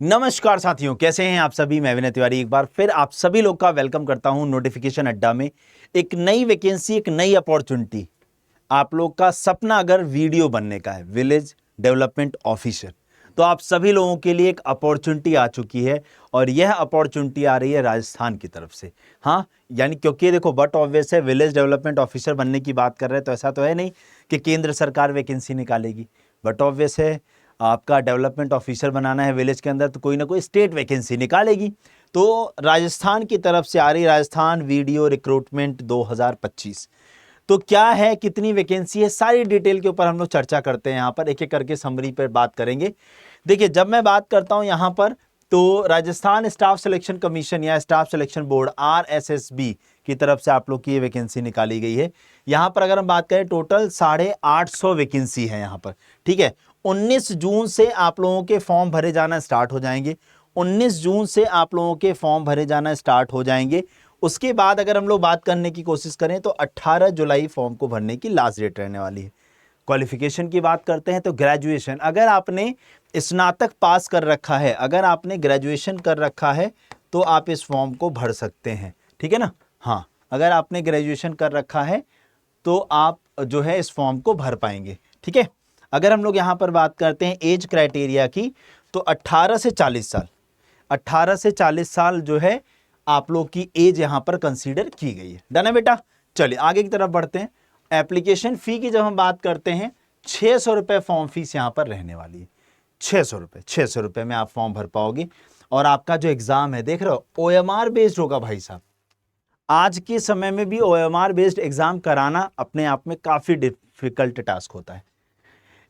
नमस्कार साथियों, कैसे हैं आप सभी। मैं विनय तिवारी एक बार फिर आप सभी लोग का वेलकम करता हूं नोटिफिकेशन अड्डा में। एक नई वैकेंसी, एक नई अपॉर्चुनिटी। आप लोग का सपना अगर वीडियो बनने का है, विलेज डेवलपमेंट ऑफिसर, तो आप सभी लोगों के लिए एक अपॉर्चुनिटी आ चुकी है और यह अपॉर्चुनिटी आ रही है राजस्थान की तरफ से। हाँ, यानी क्योंकि देखो बट ऑब्वियस है, विलेज डेवलपमेंट ऑफिसर बनने की बात कर रहे हैं तो ऐसा तो है नहीं कि केंद्र सरकार वैकेंसी निकालेगी। बट ऑब्वियस है, आपका डेवलपमेंट ऑफिसर बनाना है विलेज के अंदर तो कोई ना कोई स्टेट वैकेंसी निकालेगी। तो राजस्थान की तरफ से आ रही राजस्थान वीडियो रिक्रूटमेंट 2025। तो क्या है, कितनी वैकेंसी है, सारी डिटेल के ऊपर हम लोग चर्चा करते हैं। यहाँ पर एक एक करके समरी पर बात करेंगे। देखिए, जब मैं बात करता हूँ यहाँ पर, तो राजस्थान स्टाफ सिलेक्शन कमीशन या स्टाफ सिलेक्शन बोर्ड RSSB की तरफ से आप लोग की ये वैकेंसी निकाली गई है। यहाँ पर अगर हम बात करें, टोटल 850 वैकेंसी है यहाँ पर। ठीक है, 19 जून से आप लोगों के फॉर्म भरे जाना स्टार्ट हो जाएंगे। 19 जून से आप लोगों के फॉर्म भरे जाना स्टार्ट हो जाएंगे। उसके बाद अगर हम लोग बात करने की कोशिश करें तो 18 जुलाई फॉर्म को भरने की लास्ट डेट रहने वाली है। क्वालिफिकेशन की बात करते हैं तो ग्रेजुएशन, अगर आपने स्नातक पास कर रखा है, अगर आपने ग्रेजुएशन कर रखा है तो आप इस फॉर्म को भर सकते हैं। ठीक है ना। हाँ, अगर आपने ग्रेजुएशन कर रखा है तो आप जो है इस फॉर्म को भर पाएंगे। ठीक है। अगर हम लोग यहाँ पर बात करते हैं एज क्राइटेरिया की, तो 18 से 40 साल, 18 से 40 साल जो है आप लोग की एज यहाँ पर कंसीडर की गई है। डन है बेटा। चलिए आगे की तरफ बढ़ते हैं। एप्लीकेशन फी की जब हम बात करते हैं, 600 रुपये फॉर्म फीस यहाँ पर रहने वाली है। 600 रुपये में आप फॉर्म भर पाओगे। और आपका जो एग्जाम है, देख रहे हो, OMR बेस्ड होगा भाई साहब। आज के समय में भी OMR बेस्ड एग्जाम कराना अपने आप में काफी डिफिकल्ट टास्क होता है।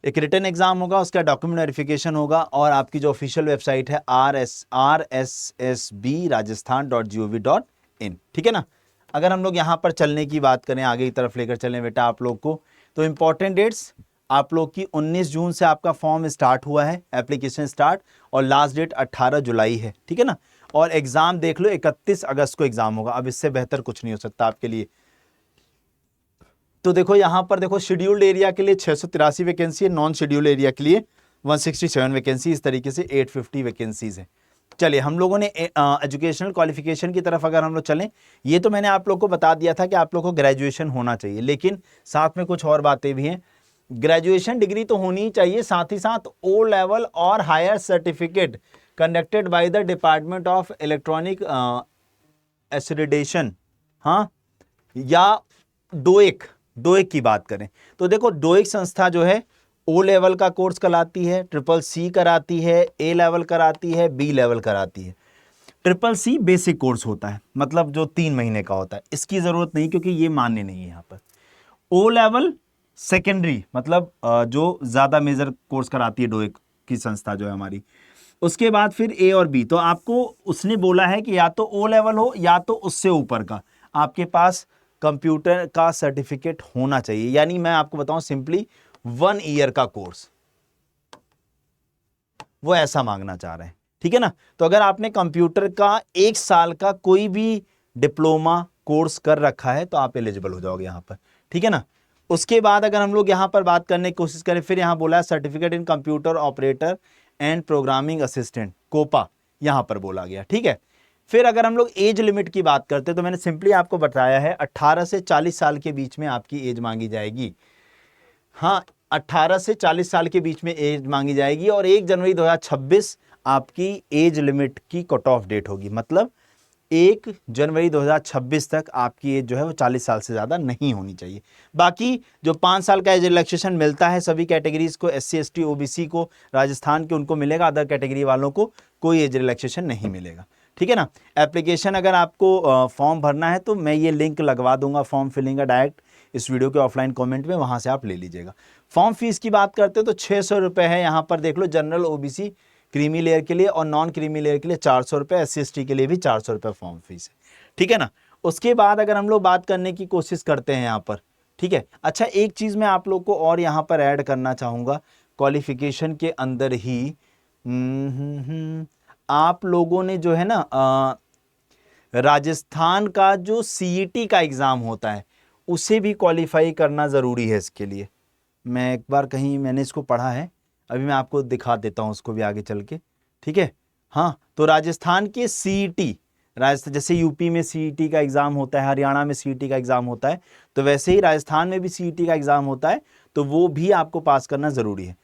एक रिटन एग्जाम होगा, उसका डॉक्यूमेंट वेरिफिकेशन होगा और आपकी जो ऑफिशियल वेबसाइट है rssbrajasthan.gov.in। ठीक है ना। अगर हम लोग यहाँ पर चलने की बात करें, आगे की तरफ लेकर चलें बेटा आप लोग को, तो इंपॉर्टेंट डेट्स आप लोग की 19 जून से आपका फॉर्म स्टार्ट हुआ है, एप्लीकेशन स्टार्ट, और लास्ट डेट 18 जुलाई है। ठीक है ना। और एग्जाम देख लो, 31 अगस्त को एग्जाम होगा। अब इससे बेहतर कुछ नहीं हो सकता आपके लिए। तो देखो यहाँ पर, देखो शेड्यूल्ड एरिया के लिए 683 वैकेंसी है, नॉन शेड्यूल्ड एरिया के लिए 167 वैकेंसी, इस तरीके से 850 वैकेंसीज है। चलिए, हम लोगों ने एजुकेशनल क्वालिफिकेशन की तरफ अगर हम लोग चलें, ये तो मैंने आप लोग को बता दिया था कि आप लोग को ग्रेजुएशन होना चाहिए, लेकिन साथ में कुछ और बातें भी हैं। ग्रेजुएशन डिग्री तो होनी ही चाहिए, साथ ही साथ O लेवल और higher certificate conducted by the department of electronic accreditation, हाँ, या डोएक की बात करें तो देखो, डोएक संस्था जो है O लेवल का कोर्स कराती है, CCC कराती है, A लेवल कराती है, B लेवल कराती है। CCC बेसिक कोर्स होता है, मतलब जो 3 महीने का होता है, इसकी जरूरत नहीं क्योंकि ये मान्य नहीं है यहाँ पर। O लेवल सेकेंडरी, मतलब जो ज्यादा मेजर कोर्स कराती है डोएक की संस्था जो है हमारी। उसके बाद फिर A और B, तो आपको उसने बोला है कि या तो O लेवल हो या तो उससे ऊपर का आपके पास कंप्यूटर का सर्टिफिकेट होना चाहिए। यानी मैं आपको बताऊं सिंपली, 1 ईयर का कोर्स वो ऐसा मांगना चाह रहे हैं। ठीक है ना। तो अगर आपने कंप्यूटर का 1 साल का कोई भी डिप्लोमा कोर्स कर रखा है तो आप एलिजिबल हो जाओगे यहां पर। ठीक है ना। उसके बाद अगर हम लोग यहां पर बात करने की कोशिश करें, फिर यहां बोला है certificate in computer operator and programming assistant, COPA, यहां पर बोला गया। ठीक है। फिर अगर हम लोग एज लिमिट की बात करते हैं, तो मैंने सिंपली आपको बताया है 18 से 40 साल के बीच में आपकी एज मांगी जाएगी। हाँ, 18 से 40 साल के बीच में एज मांगी जाएगी और 1 जनवरी 2026 आपकी एज लिमिट की कट ऑफ डेट होगी। मतलब 1 जनवरी 2026 तक आपकी एज जो है वो 40 साल से ज़्यादा नहीं होनी चाहिए। बाकी जो 5 साल का एज रिलैक्सेशन मिलता है सभी कैटेगरीज को, SC ST OBC को, राजस्थान के उनको मिलेगा, अदर कैटेगरी वालों को कोई एज रिलैक्सेशन नहीं मिलेगा। ठीक है ना। एप्लीकेशन अगर आपको फॉर्म भरना है तो मैं ये लिंक लगवा दूंगा फॉर्म फिलिंग का डायरेक्ट इस वीडियो के ऑफलाइन कमेंट में, वहां से आप ले लीजिएगा। फॉर्म फीस की बात करते हैं तो 600 रुपये है। यहाँ पर देख लो, जनरल OBC क्रीमी लेयर के लिए और नॉन क्रीमी लेयर के लिए 400 रुपये, SC ST के लिए भी 400 रुपये फॉर्म फीस है। ठीक है ना। उसके बाद अगर हम लोग बात करने की कोशिश करते हैं यहाँ पर, ठीक है। अच्छा, एक चीज़ मैं आप लोग को और यहाँ पर ऐड करना चाहूँगा, क्वालिफिकेशन के अंदर ही आप लोगों ने जो है ना राजस्थान का जो CET का एग्ज़ाम होता है उसे भी क्वालिफाई करना ज़रूरी है। इसके लिए मैं एक बार कहीं मैंने इसको पढ़ा है, अभी मैं आपको दिखा देता हूँ उसको भी आगे चल के। ठीक है। हाँ, तो राजस्थान के सीईटी, राजस्थान जैसे यूपी में सीईटी का एग्जाम होता है, हरियाणा में सीईटी का एग्जाम होता है, तो वैसे ही राजस्थान में भी सीईटी का एग्जाम होता है, तो वो भी आपको पास करना जरूरी है।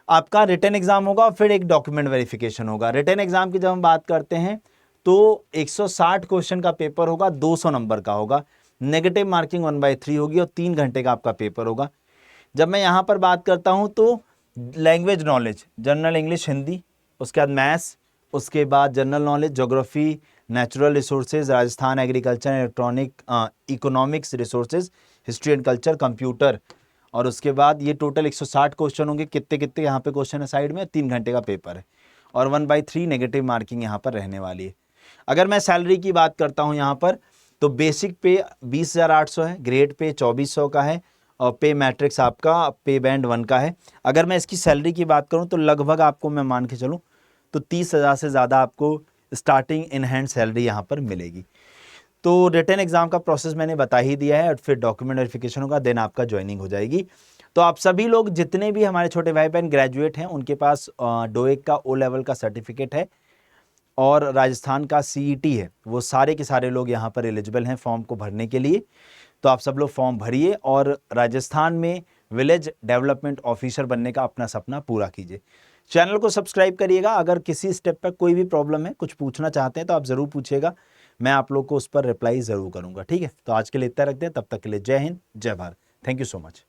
आपका रिटन एग्जाम होगा, फिर एक डॉक्यूमेंट वेरिफिकेशन होगा। रिटन एग्जाम की जब हम बात करते हैं तो 160 क्वेश्चन का पेपर होगा, 200 नंबर का होगा, नेगेटिव मार्किंग 1/3 होगी और 3 घंटे का आपका पेपर होगा। जब मैं यहाँ पर बात करता हूँ तो language knowledge, general English Hindi, उसके बाद मैथ्स, उसके बाद general knowledge geography, natural resources, Rajasthan agriculture, electronic, economics resources, history and culture, computer, और उसके बाद ये टोटल 160 क्वेश्चन होंगे। कितने कितने यहाँ पे क्वेश्चन है साइड में, 3 घंटे का पेपर है और 1/3 नेगेटिव मार्किंग यहाँ पर रहने वाली है। अगर मैं सैलरी की बात करता हूँ यहाँ पर, तो बेसिक पे 20,800 है, ग्रेड पे 2400 का है और पे मैट्रिक्स आपका पे बैंड 1 का है। अगर मैं इसकी सैलरी की बात करूँ तो लगभग आपको मैं मान के चलूँ तो 30,000 से ज़्यादा आपको स्टार्टिंग इन हैंड सैलरी यहाँ पर मिलेगी। तो रिटन एग्जाम का प्रोसेस मैंने बता ही दिया है और फिर डॉक्यूमेंट वेरिफिकेशन होगा, देन आपका ज्वाइनिंग हो जाएगी। तो आप सभी लोग जितने भी हमारे छोटे भाई बहन ग्रेजुएट हैं उनके पास डोएक का ओ लेवल का सर्टिफिकेट है और राजस्थान का सीईटी है, वो सारे के सारे लोग यहाँ पर एलिजिबल हैं फॉर्म को भरने के लिए। तो आप सब लोग फॉर्म भरिए और राजस्थान में विलेज डेवलपमेंट ऑफिसर बनने का अपना सपना पूरा कीजिए। चैनल को सब्सक्राइब करिएगा। अगर किसी स्टेप पर कोई भी प्रॉब्लम है, कुछ पूछना चाहते हैं तो आप ज़रूर पूछिएगा, मैं आप लोग को उस पर रिप्लाई ज़रूर करूँगा। ठीक है, तो आज के लिए इतना रखते हैं, तब तक के लिए जय हिंद, जय Bharat, thank you so much.